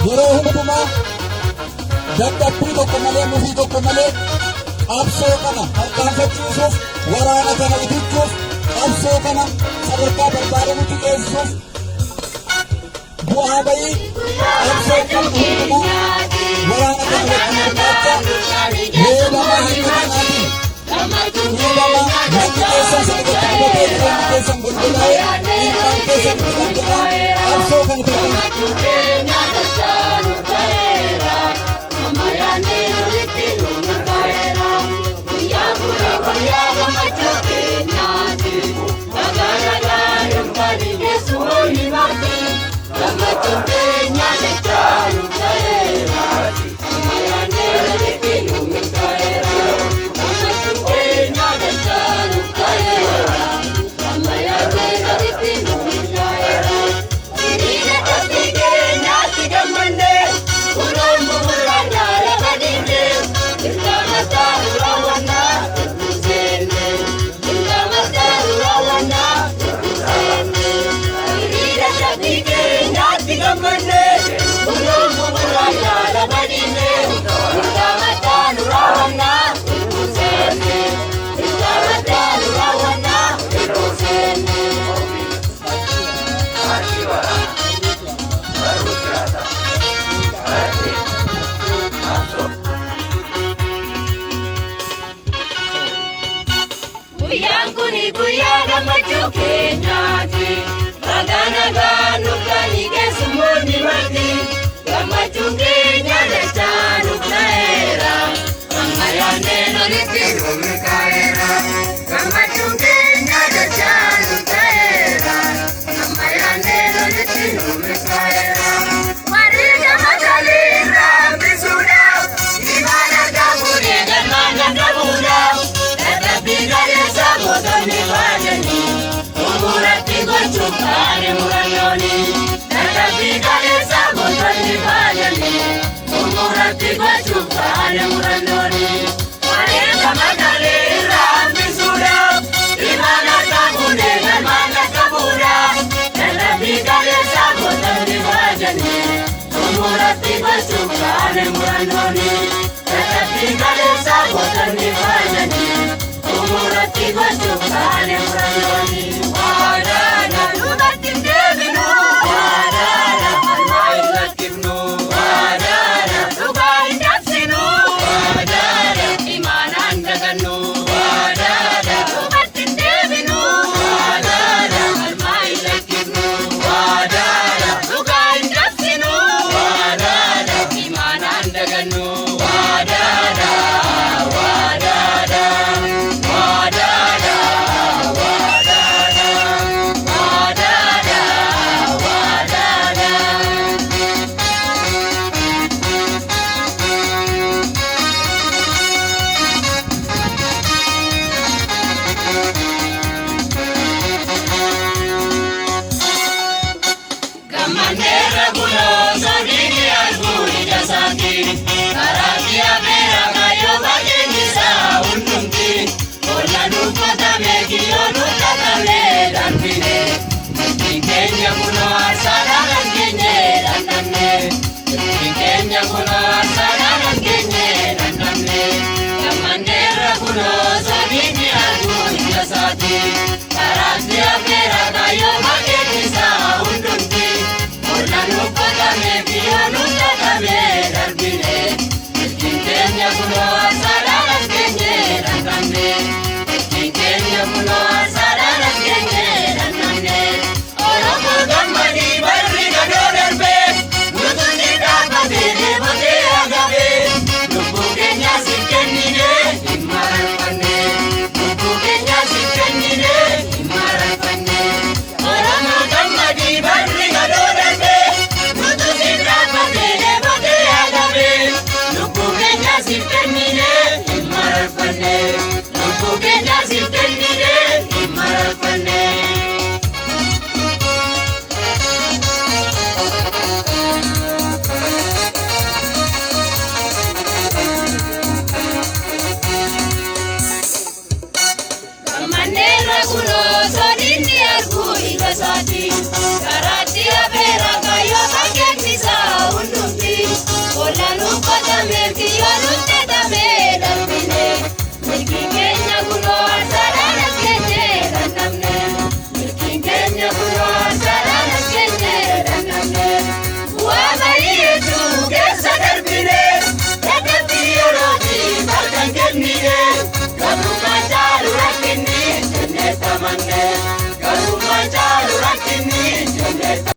yeroo hundumaa dadhabbii tokko malee mufii tokko malee qabsoo kana harkaanfachiisuuf waraana kana itichuuf qabsoo kana sadarkaa barbaadamutti geessuuf bu'aa bayii qabsoo kana hundumaa waraana kana wajjin hirmaacha reebamaa hin kanaatiin reebamaa wanti keessan sadarkaa qabatee jireenyi keessan golgolaa'ee dhiibbaan keessan golgolaa'ee qabsoo kana Guyyaa gammachuu keenyaati magana gaanu gani keessummoonni marti gammachuun keenya dachaa nuuf ta'eera amma yaadnee lolitti nuuf milkaa'eera gammachuun keenya dachaa nuuf ta'eera amma yaadnee lolitti nuuf milkaa'eera warri gammadanii raambisuudhaaf imaana gabuudhee galmaan dandabuudhaaf dadhabbii galeessa bootonni baadanii umuratti gochuuf kaane murannooni dadhabbii galeessa bootonni baadanii umuratti gochuuf kaane murannooni wareega magalee raambisuudhaaf imaana qabuudhee galmaan qabuudhaaf dadhabbii galeessa bootonni baadanii umuratti gochuuf kaane murannooni dadhabbii galeessa bootonni baadanii umuratti gochuuf kaane murannooni waadaadha duubatti hin deebinu waadaadha harmaa hin lakkifnu waadaadha dhugaa hin dabsinu waadaadha imaanaan dagannu waadaadha duubatti hin deebinu waadaadha harmaa hin lakkifnu waadaadha dhugaa hin dabsinu waadaadha imaanaan dagannu waadaadha waadaadha Karaati